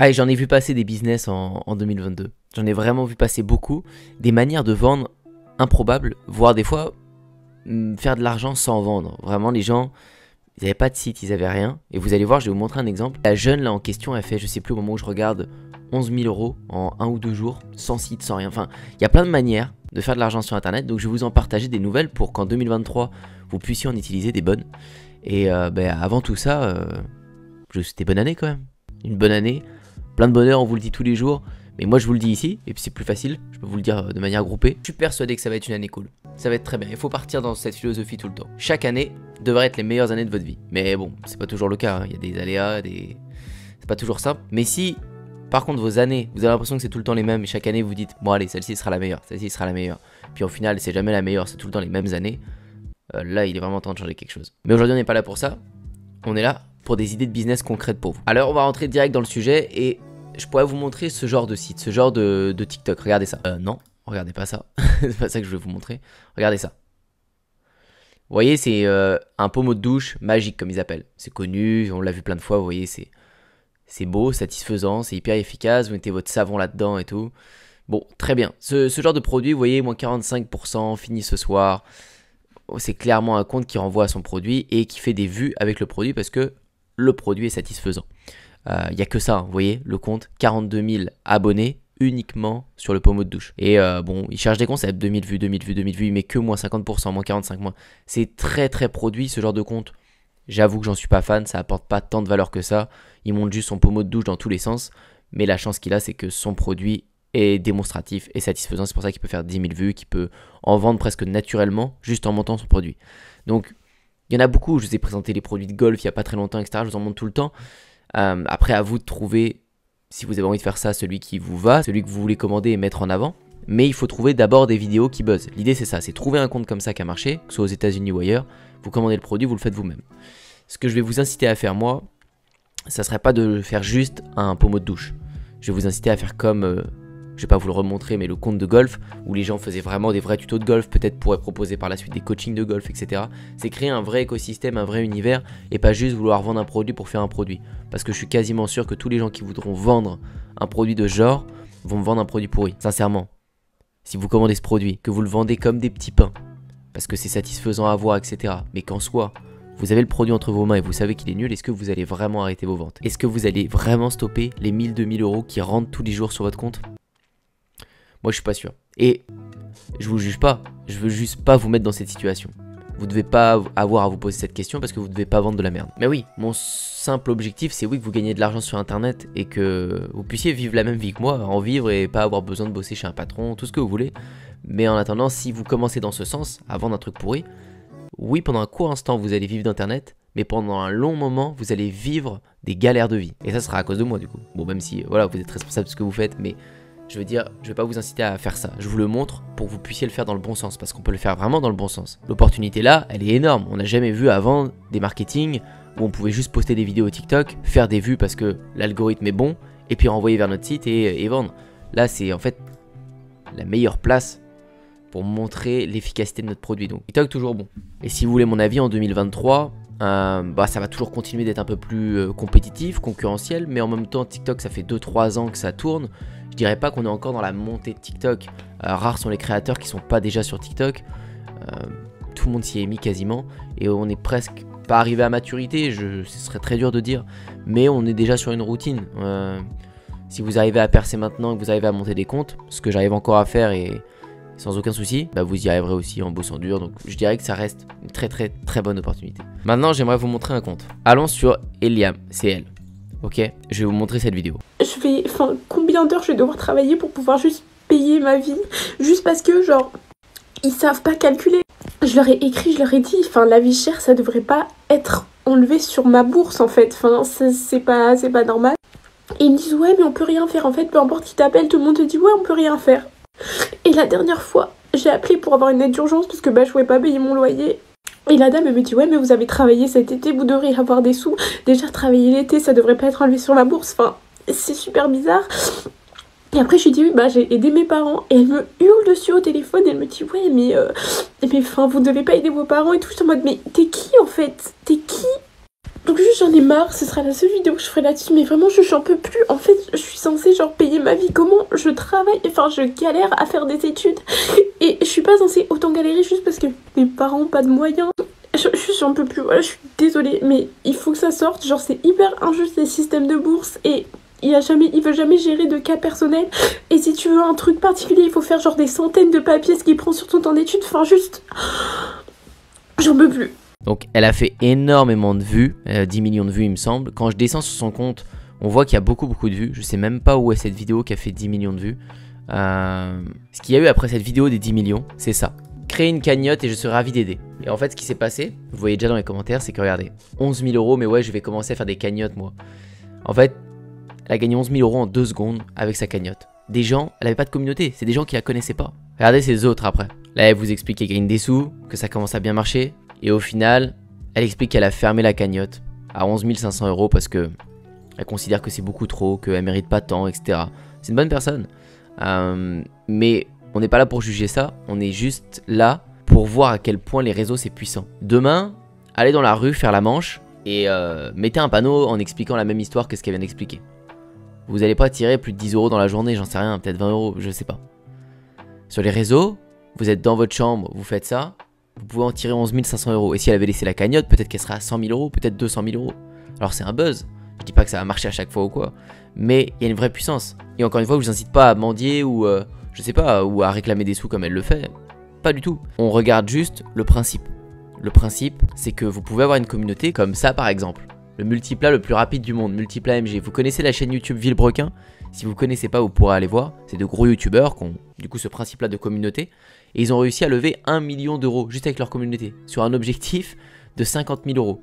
Ah, et j'en ai vu passer des business en 2022. J'en ai vraiment vu passer beaucoup. Des manières de vendre improbables, voire des fois faire de l'argent sans vendre. Vraiment, les gens, ils n'avaient pas de site, ils n'avaient rien. Et vous allez voir, je vais vous montrer un exemple. La jeune là en question, elle fait, je sais plus au moment où je regarde, 11 000 euros en 1 ou 2 jours, sans site, sans rien. Enfin, il y a plein de manières de faire de l'argent sur Internet. Donc je vais vous en partager des nouvelles pour qu'en 2023, vous puissiez en utiliser des bonnes. Et avant tout ça, je vous souhaite une bonne année quand même. Une bonne année. Plein de bonheur, on vous le dit tous les jours. Mais moi je vous le dis ici, et puis c'est plus facile, je peux vous le dire de manière groupée. Je suis persuadé que ça va être une année cool. Ça va être très bien, il faut partir dans cette philosophie tout le temps. Chaque année devrait être les meilleures années de votre vie. Mais bon, c'est pas toujours le cas, hein. Il y a des aléas, c'est pas toujours simple. Mais si, par contre, vos années, vous avez l'impression que c'est tout le temps les mêmes, et chaque année vous dites, bon allez, celle-ci sera la meilleure, celle-ci sera la meilleure. Puis au final, c'est jamais la meilleure, c'est tout le temps les mêmes années. Là, il est vraiment temps de changer quelque chose. Mais aujourd'hui, on n'est pas là pour ça. On est là pour des idées de business concrètes pour vous. Alors, on va rentrer direct dans le sujet et je pourrais vous montrer ce genre de site, ce genre de TikTok. Regardez ça. Non, regardez pas ça. C'est pas ça que je vais vous montrer. Regardez ça. Vous voyez, c'est un pommeau de douche magique, comme ils appellent. C'est connu, on l'a vu plein de fois. Vous voyez, c'est beau, satisfaisant, c'est hyper efficace. Vous mettez votre savon là-dedans et tout. Bon, très bien. Ce genre de produit, vous voyez, moins 45%, fini ce soir. C'est clairement un compte qui renvoie à son produit et qui fait des vues avec le produit parce que le produit est satisfaisant. Il n'y a que ça, hein, vous voyez, le compte, 42 000 abonnés uniquement sur le pommeau de douche. Et bon, il cherche des concepts, 2000 vues, 2000 vues, 2000 vues, mais que moins 50%, moins 45 moins. C'est très très produit ce genre de compte. J'avoue que j'en suis pas fan, ça apporte pas tant de valeur que ça. Il monte juste son pommeau de douche dans tous les sens. Mais la chance qu'il a, c'est que son produit est démonstratif et satisfaisant. C'est pour ça qu'il peut faire 10 000 vues, qu'il peut en vendre presque naturellement juste en montant son produit. Donc, il y en a beaucoup. Je vous ai présenté les produits de golf il n'y a pas très longtemps, etc. Je vous en montre tout le temps. Après, à vous de trouver, si vous avez envie de faire ça, celui qui vous va, celui que vous voulez commander et mettre en avant. Mais il faut trouver d'abord des vidéos qui buzzent. L'idée, c'est ça, c'est trouver un compte comme ça qui a marché, que ce soit aux États-Unis ou ailleurs. Vous commandez le produit, vous le faites vous-même. Ce que je vais vous inciter à faire, moi, ça serait pas de faire juste un pommeau de douche. Je vais vous inciter à faire comme, je vais pas vous le remontrer, mais le compte de golf, où les gens faisaient vraiment des vrais tutos de golf, peut-être pourraient proposer par la suite des coachings de golf, etc. C'est créer un vrai écosystème, un vrai univers, et pas juste vouloir vendre un produit pour faire un produit. Parce que je suis quasiment sûr que tous les gens qui voudront vendre un produit de ce genre vont me vendre un produit pourri. Sincèrement, si vous commandez ce produit, que vous le vendez comme des petits pains, parce que c'est satisfaisant à voir, etc. Mais qu'en soi, vous avez le produit entre vos mains et vous savez qu'il est nul, est-ce que vous allez vraiment arrêter vos ventes? Est-ce que vous allez vraiment stopper les 1000, 2000 euros qui rentrent tous les jours sur votre compte? Moi, je suis pas sûr. Et je vous juge pas. Je veux juste pas vous mettre dans cette situation. Vous devez pas avoir à vous poser cette question parce que vous devez pas vendre de la merde. Mais oui, mon simple objectif, c'est oui que vous gagnez de l'argent sur Internet et que vous puissiez vivre la même vie que moi, en vivre et pas avoir besoin de bosser chez un patron, tout ce que vous voulez. Mais en attendant, si vous commencez dans ce sens, à vendre un truc pourri, oui, pendant un court instant, vous allez vivre d'Internet, mais pendant un long moment, vous allez vivre des galères de vie. Et ça sera à cause de moi, du coup. Bon, même si, voilà, vous êtes responsable de ce que vous faites, mais je veux dire, je vais pas vous inciter à faire ça. Je vous le montre pour que vous puissiez le faire dans le bon sens, parce qu'on peut le faire vraiment dans le bon sens. L'opportunité là, elle est énorme. On n'a jamais vu avant des marketing où on pouvait juste poster des vidéos TikTok, faire des vues parce que l'algorithme est bon, et puis renvoyer vers notre site et vendre. Là, c'est en fait la meilleure place pour montrer l'efficacité de notre produit. Donc TikTok toujours bon. Et si vous voulez mon avis en 2023, ça va toujours continuer d'être un peu plus compétitif, concurrentiel, mais en même temps TikTok ça fait 2-3 ans que ça tourne. Je dirais pas qu'on est encore dans la montée de TikTok. Rares sont les créateurs qui sont pas déjà sur TikTok. Tout le monde s'y est mis quasiment et on est presque pas arrivé à maturité, ce serait très dur de dire, mais on est déjà sur une routine. Si vous arrivez à percer maintenant, que vous arrivez à monter des comptes, ce que j'arrive encore à faire et sans aucun souci, vous y arriverez aussi en bossant dur. Donc je dirais que ça reste une très très très bonne opportunité. Maintenant j'aimerais vous montrer un compte. Allons sur Eliam, c'est elle. Ok, je vais vous montrer cette vidéo. Combien d'heures je vais devoir travailler pour pouvoir juste payer ma vie? Juste parce que genre, ils savent pas calculer. Je leur ai écrit, je leur ai dit, la vie chère ça devrait pas être enlevé sur ma bourse en fait. C'est pas normal. Et ils me disent ouais mais on peut rien faire en fait, peu importe qui t'appelle, tout le monde te dit ouais on peut rien faire. Et la dernière fois, j'ai appelé pour avoir une aide d'urgence parce que je pouvais pas payer mon loyer. Et la dame elle me dit ouais mais vous avez travaillé cet été, vous devriez avoir des sous. Déjà travailler l'été ça devrait pas être enlevé sur la bourse, c'est super bizarre. Et après je lui dis oui j'ai aidé mes parents et elle me hurle dessus au téléphone, elle me dit ouais mais vous devez pas aider vos parents et tout. Je suis en mode mais t'es qui en fait? T'es qui? Donc juste j'en ai marre, ce sera la seule vidéo que je ferai là-dessus, mais vraiment j'en peux plus. En fait je suis censée genre payer ma vie, comment je travaille, enfin je galère à faire des études et je suis pas censée autant galérer juste parce que mes parents ont pas de moyens. J'en peux plus, voilà, je suis désolée, mais il faut que ça sorte, genre c'est hyper injuste les systèmes de bourse et il veut jamais gérer de cas personnels. Et si tu veux un truc particulier, il faut faire genre des centaines de papiers, ce qui prend sur ton temps d'études, enfin juste... J'en peux plus. Donc elle a fait énormément de vues, 10 millions de vues il me semble. Quand je descends sur son compte, on voit qu'il y a beaucoup de vues. Je sais même pas où est cette vidéo qui a fait 10 millions de vues. Ce qu'il y a eu après cette vidéo des 10 millions, c'est ça. Créer une cagnotte et je serai ravi d'aider. Et en fait ce qui s'est passé, vous voyez déjà dans les commentaires, c'est que regardez, 11 000 euros, mais ouais je vais commencer à faire des cagnottes moi. En fait, elle a gagné 11 000 euros en 2 secondes avec sa cagnotte. Des gens, elle avait pas de communauté, c'est des gens qui la connaissaient pas. Regardez ses autres après. Là elle vous explique qu'elle gagne des sous, que ça commence à bien marcher. Et au final, elle explique qu'elle a fermé la cagnotte à 11 500 euros parce que elle considère que c'est beaucoup trop, qu'elle mérite pas tant, etc. C'est une bonne personne. Mais on n'est pas là pour juger ça, on est juste là pour voir à quel point les réseaux c'est puissant. Demain, allez dans la rue faire la manche et mettez un panneau en expliquant la même histoire que ce qu'elle vient d'expliquer. Vous n'allez pas tirer plus de 10 euros dans la journée, j'en sais rien, peut-être 20 euros, je sais pas. Sur les réseaux, vous êtes dans votre chambre, vous faites ça, vous pouvez en tirer 11 500 euros. Et si elle avait laissé la cagnotte, peut-être qu'elle serait à 100 000 euros, peut-être 200 000 euros. Alors c'est un buzz, je dis pas que ça va marcher à chaque fois ou quoi, mais il y a une vraie puissance. Et encore une fois, je vous incite pas à mendier ou je sais pas, ou à réclamer des sous comme elle le fait. Pas du tout. On regarde juste le principe. Le principe, c'est que vous pouvez avoir une communauté comme ça par exemple. Le multiplat le plus rapide du monde, Multiplat MG. Vous connaissez la chaîne YouTube Villebrequin? Si vous connaissez pas, vous pourrez aller voir. C'est de gros youtubeurs qui ont du coup ce principe-là de communauté. Et ils ont réussi à lever 1 million d'euros juste avec leur communauté, sur un objectif de 50 000 euros.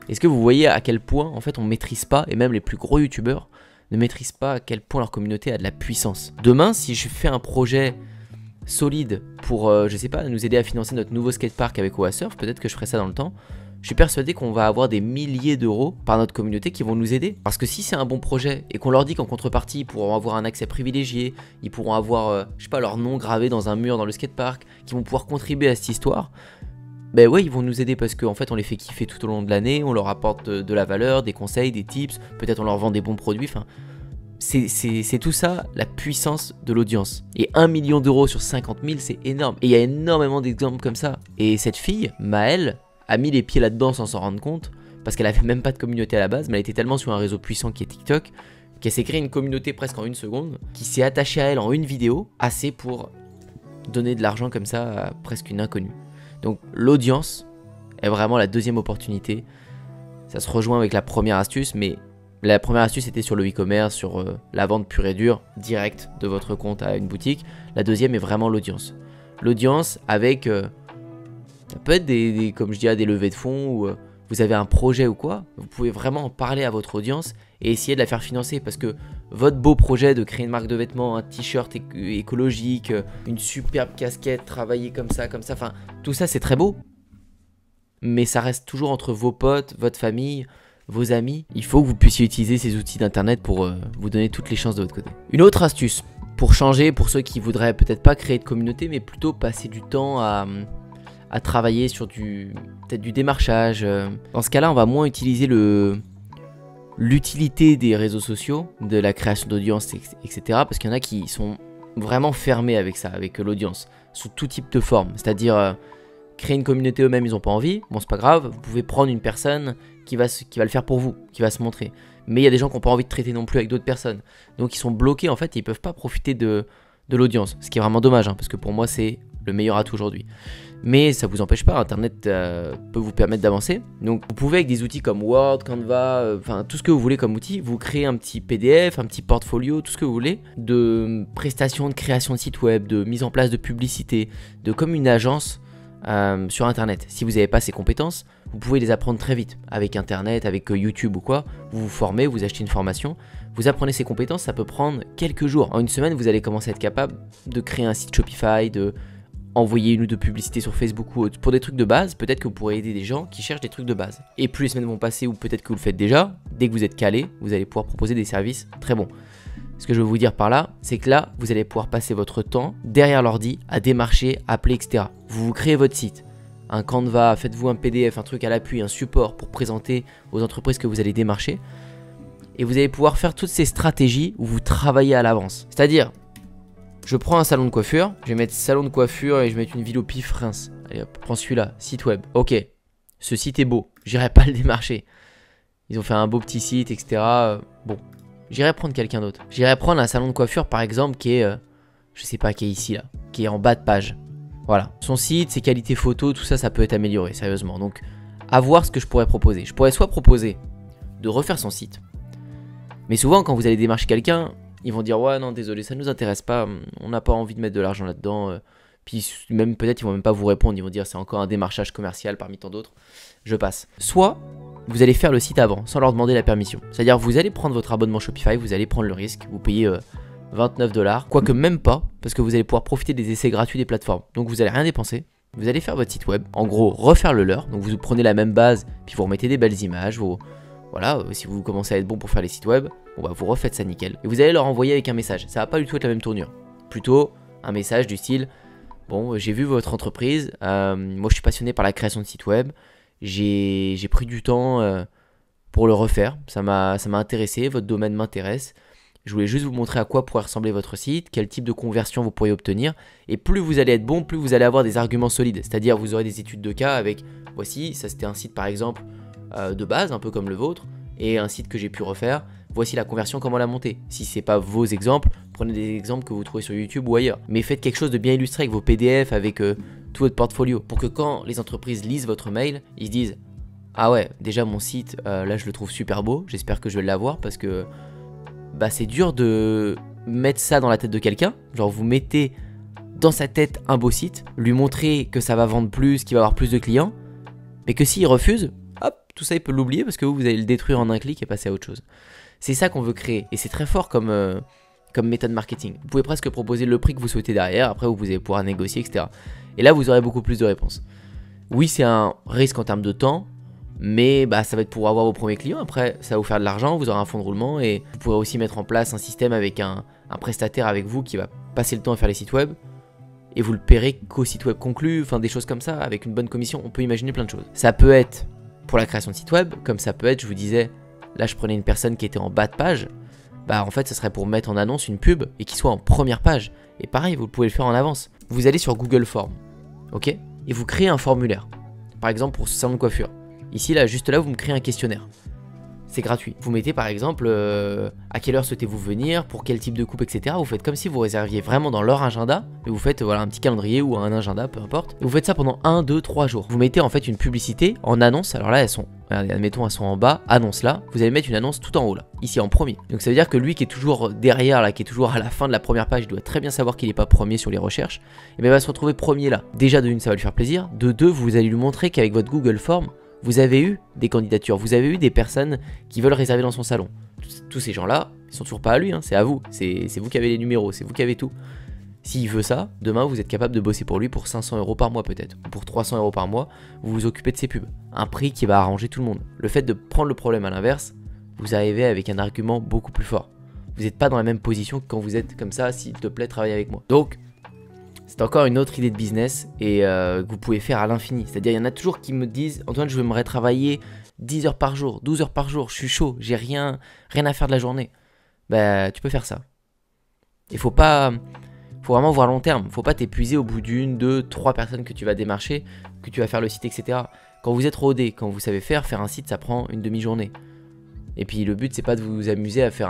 Est-ce que vous voyez à quel point en fait on maîtrise pas, et même les plus gros youtubeurs ne maîtrisent pas à quel point leur communauté a de la puissance. Demain, si je fais un projet solide pour, je sais pas, nous aider à financer notre nouveau skatepark avec OASurf, peut-être que je ferai ça dans le temps, je suis persuadé qu'on va avoir des milliers d'euros par notre communauté qui vont nous aider. Parce que si c'est un bon projet et qu'on leur dit qu'en contrepartie, ils pourront avoir un accès privilégié, ils pourront avoir, je sais pas, leur nom gravé dans un mur dans le skatepark, qu'ils vont pouvoir contribuer à cette histoire, ben ouais, ils vont nous aider parce qu'en fait, on les fait kiffer tout au long de l'année, on leur apporte de la valeur, des conseils, des tips, peut-être on leur vend des bons produits, enfin... C'est tout ça, la puissance de l'audience. Et 1 million d'euros sur 50 000, c'est énorme. Et il y a énormément d'exemples comme ça. Et cette fille, Maëlle, a mis les pieds là-dedans sans s'en rendre compte, parce qu'elle avait même pas de communauté à la base, mais elle était tellement sur un réseau puissant qui est TikTok, qu'elle s'est créée une communauté presque en 1 seconde, qui s'est attachée à elle en une vidéo, assez pour donner de l'argent comme ça à presque une inconnue. Donc l'audience est vraiment la deuxième opportunité. Ça se rejoint avec la première astuce, mais la première astuce était sur le e-commerce, sur la vente pure et dure, directe de votre compte à une boutique. La deuxième est vraiment l'audience. L'audience avec, ça peut être comme je dis, des levées de fonds ou vous avez un projet ou quoi. Vous pouvez vraiment en parler à votre audience et essayer de la faire financer parce que votre beau projet de créer une marque de vêtements, un t-shirt écologique, une superbe casquette travaillée comme ça, enfin tout ça c'est très beau. Mais ça reste toujours entre vos potes, votre famille, vos amis. Il faut que vous puissiez utiliser ces outils d'internet pour vous donner toutes les chances de votre côté. Une autre astuce pour changer, pour ceux qui voudraient peut-être pas créer de communauté mais plutôt passer du temps à travailler sur peut-être du démarchage. Dans ce cas-là, on va moins utiliser l'utilité des réseaux sociaux, de la création d'audience, etc. Parce qu'il y en a qui sont vraiment fermés avec ça, avec l'audience, sous tout type de forme. C'est-à-dire créer une communauté eux-mêmes, ils n'ont pas envie. Bon, c'est pas grave, vous pouvez prendre une personne qui va le faire pour vous, qui va se montrer. Mais il y a des gens qui n'ont pas envie de traiter non plus avec d'autres personnes. Donc ils sont bloqués en fait, et ils peuvent pas profiter de l'audience. Ce qui est vraiment dommage, parce que pour moi c'est le meilleur atout aujourd'hui. Mais ça vous empêche pas, internet peut vous permettre d'avancer. Donc vous pouvez avec des outils comme Word, Canva, enfin tout ce que vous voulez comme outil, vous créez un petit PDF, un petit portfolio, tout ce que vous voulez, de prestations de création de site web, de mise en place de publicité, de comme une agence sur internet. Si vous n'avez pas ces compétences, vous pouvez les apprendre très vite avec internet, avec YouTube ou quoi. Vous vous formez, vous achetez une formation, vous apprenez ces compétences, ça peut prendre quelques jours. En une semaine, vous allez commencer à être capable de créer un site Shopify, de envoyer une ou deux publicités sur Facebook ou autre. Pour des trucs de base, peut-être que vous pourrez aider des gens qui cherchent des trucs de base. Et plus les semaines vont passer, ou peut-être que vous le faites déjà, dès que vous êtes calé, vous allez pouvoir proposer des services très bons. Ce que je veux vous dire par là, c'est que là, vous allez pouvoir passer votre temps derrière l'ordi à démarcher, appeler, etc. Vous créez votre site, un Canva, faites-vous un PDF, un truc à l'appui, un support pour présenter aux entreprises que vous allez démarcher. Et vous allez pouvoir faire toutes ces stratégies où vous travaillez à l'avance. C'est-à-dire, je prends un salon de coiffure, je vais mettre salon de coiffure et je vais mettre une ville au pif, Reims. Allez hop, prends celui-là, site web. Ok, ce site est beau, j'irai pas le démarcher. Ils ont fait un beau petit site, etc. Bon, j'irai prendre quelqu'un d'autre. J'irai prendre un salon de coiffure par exemple qui est, je sais pas, qui est ici là, qui est en bas de page. Voilà, son site, ses qualités photos, tout ça, ça peut être amélioré, sérieusement. Donc, à voir ce que je pourrais proposer. Je pourrais soit proposer de refaire son site. Mais souvent, quand vous allez démarcher quelqu'un, ils vont dire ouais, non, désolé, ça ne nous intéresse pas, on n'a pas envie de mettre de l'argent là-dedans. Puis même peut-être ils vont même pas vous répondre, ils vont dire c'est encore un démarchage commercial parmi tant d'autres, je passe. Soit vous allez faire le site avant, sans leur demander la permission. C'est-à-dire vous allez prendre votre abonnement Shopify, vous allez prendre le risque, vous payez 29$, quoique même pas, parce que vous allez pouvoir profiter des essais gratuits des plateformes. Donc vous allez rien dépenser, vous allez faire votre site web, en gros refaire le leur, donc vous prenez la même base, puis vous remettez des belles images, voilà, si vous commencez à être bon pour faire les sites web, bon bah vous refaites ça nickel. Et vous allez leur envoyer avec un message, ça va pas du tout être la même tournure. Plutôt un message du style, bon j'ai vu votre entreprise, moi je suis passionné par la création de sites web, j'ai pris du temps pour le refaire, ça m'a intéressé, votre domaine m'intéresse. Je voulais juste vous montrer à quoi pourrait ressembler votre site, quel type de conversion vous pourriez obtenir. Et plus vous allez être bon, plus vous allez avoir des arguments solides. C'est-à-dire vous aurez des études de cas avec, voici, ça c'était un site par exemple de base, un peu comme le vôtre, et un site que j'ai pu refaire. Voici la conversion, comment la monter. Si ce n'est pas vos exemples, prenez des exemples que vous trouvez sur YouTube ou ailleurs. Mais faites quelque chose de bien illustré avec vos PDF, avec tout votre portfolio. Pour que quand les entreprises lisent votre mail, ils se disent « Ah ouais, déjà mon site, là je le trouve super beau, j'espère que je vais l'avoir parce que... » Bah c'est dur de mettre ça dans la tête de quelqu'un, genre vous mettez dans sa tête un beau site, lui montrer que ça va vendre plus, qu'il va avoir plus de clients, mais que s'il refuse, hop, tout ça il peut l'oublier parce que vous allez le détruire en un clic et passer à autre chose. C'est ça qu'on veut créer et c'est très fort comme méthode marketing. Vous pouvez presque proposer le prix que vous souhaitez derrière, après vous allez pouvoir négocier, etc. Et là vous aurez beaucoup plus de réponses. Oui, c'est un risque en termes de temps, mais bah, ça va être pour avoir vos premiers clients. Après, ça va vous faire de l'argent, vous aurez un fonds de roulement et vous pourrez aussi mettre en place un système avec un prestataire avec vous qui va passer le temps à faire les sites web et vous le paierez qu'au site web conclu, enfin des choses comme ça, avec une bonne commission. On peut imaginer plein de choses. Ça peut être pour la création de site web, comme ça peut être, je vous disais, là je prenais une personne qui était en bas de page, bah en fait ça serait pour mettre en annonce une pub et qui soit en première page. Et pareil, vous pouvez le faire en avance. Vous allez sur Google Forms, ok, et vous créez un formulaire. Par exemple pour ce salon de coiffure. Ici, là, juste là, vous me créez un questionnaire. C'est gratuit. Vous mettez par exemple à quelle heure souhaitez-vous venir, pour quel type de coupe, etc. Vous faites comme si vous réserviez vraiment dans leur agenda, et vous faites voilà, un petit calendrier ou un agenda, peu importe. Et vous faites ça pendant 1, 2, 3 jours. Vous mettez en fait une publicité en annonce. Alors là, elles sont, regardez, admettons, elles sont en bas, annonce là. Vous allez mettre une annonce tout en haut là, ici en premier. Donc ça veut dire que lui qui est toujours derrière là, qui est toujours à la fin de la première page, il doit très bien savoir qu'il n'est pas premier sur les recherches. Et bien il va se retrouver premier là. Déjà de une, ça va lui faire plaisir. De deux, vous allez lui montrer qu'avec votre Google Form, vous avez eu des candidatures, vous avez eu des personnes qui veulent réserver dans son salon. Tous ces gens-là, ils sont toujours pas à lui, hein, c'est à vous. C'est vous qui avez les numéros, c'est vous qui avez tout. S'il veut ça, demain vous êtes capable de bosser pour lui pour 500 € par mois peut-être, ou pour 300 € par mois, vous vous occupez de ses pubs. Un prix qui va arranger tout le monde. Le fait de prendre le problème à l'inverse, vous arrivez avec un argument beaucoup plus fort. Vous n'êtes pas dans la même position que quand vous êtes comme ça, s'il te plaît, travaille avec moi. Donc, c'est encore une autre idée de business et que vous pouvez faire à l'infini. C'est-à-dire, il y en a toujours qui me disent « Antoine, je voudrais travailler 10 heures par jour, 12 heures par jour, je suis chaud, j'ai rien à faire de la journée. » Bah, tu peux faire ça. Il faut vraiment voir long terme. Faut pas t'épuiser au bout d'une, deux, trois personnes que tu vas démarcher, que tu vas faire le site, etc. Quand vous êtes rodé, quand vous savez faire un site, ça prend une demi-journée. Et puis le but, c'est pas de vous amuser à faire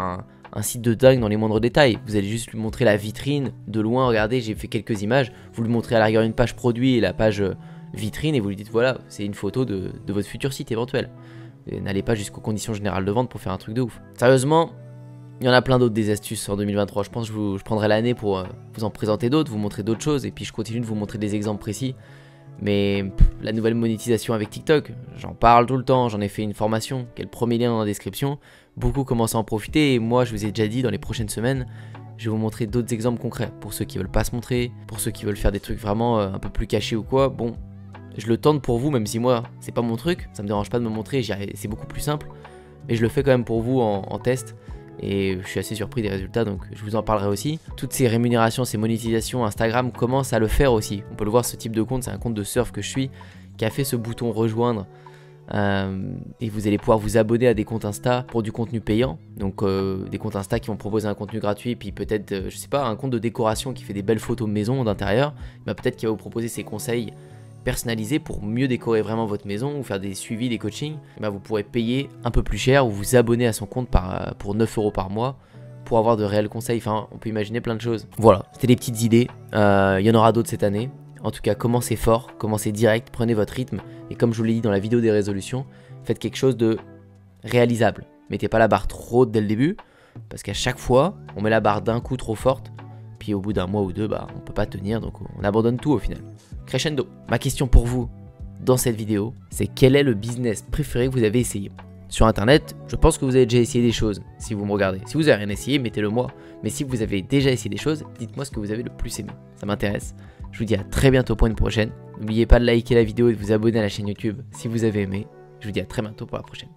un site de dingue dans les moindres détails. Vous allez juste lui montrer la vitrine de loin. Regardez, j'ai fait quelques images. Vous lui montrez à la rigueur une page produit et la page vitrine et vous lui dites voilà, c'est une photo de votre futur site éventuel. N'allez pas jusqu'aux conditions générales de vente pour faire un truc de ouf. Sérieusement, il y en a plein d'autres des astuces en 2023. Je pense que je prendrai l'année pour vous en présenter d'autres, vous montrer d'autres choses et puis je continue de vous montrer des exemples précis. Mais la nouvelle monétisation avec TikTok, j'en parle tout le temps, j'en ai fait une formation, qui est le premier lien dans la description. Beaucoup commencent à en profiter et moi je vous ai déjà dit dans les prochaines semaines, je vais vous montrer d'autres exemples concrets. Pour ceux qui veulent pas se montrer, pour ceux qui veulent faire des trucs vraiment un peu plus cachés ou quoi, bon, je le tente pour vous même si moi c'est pas mon truc, ça me dérange pas de me montrer, c'est beaucoup plus simple. Mais je le fais quand même pour vous en test. Et je suis assez surpris des résultats, donc je vous en parlerai aussi. Toutes ces rémunérations, ces monétisations, Instagram commence à le faire aussi. On peut le voir, ce type de compte, c'est un compte de surf que je suis. qui a fait ce bouton rejoindre. Et vous allez pouvoir vous abonner à des comptes Insta pour du contenu payant. Donc des comptes Insta qui vont proposer un contenu gratuit, puis peut-être, je sais pas, un compte de décoration qui fait des belles photos maison d'intérieur. Bah, peut-être qu'il va vous proposer ses conseils personnalisés pour mieux décorer vraiment votre maison ou faire des suivis, des coachings. Bah, vous pourrez payer un peu plus cher ou vous abonner à son compte pour 9 € par mois pour avoir de réels conseils. Enfin, on peut imaginer plein de choses. Voilà, c'était des petites idées. Il y en aura d'autres cette année. En tout cas, commencez fort, commencez direct, prenez votre rythme. Et comme je vous l'ai dit dans la vidéo des résolutions, faites quelque chose de réalisable. Mettez pas la barre trop haute dès le début, parce qu'à chaque fois, on met la barre d'un coup trop forte. Puis au bout d'un mois ou deux, bah, on peut pas tenir, donc on abandonne tout au final. Crescendo. Ma question pour vous dans cette vidéo, c'est quel est le business préféré que vous avez essayé? Sur internet, je pense que vous avez déjà essayé des choses, si vous me regardez. Si vous n'avez rien essayé, mettez-le moi. Mais si vous avez déjà essayé des choses, dites-moi ce que vous avez le plus aimé. Ça m'intéresse. Je vous dis à très bientôt pour une prochaine. N'oubliez pas de liker la vidéo et de vous abonner à la chaîne YouTube si vous avez aimé. Je vous dis à très bientôt pour la prochaine.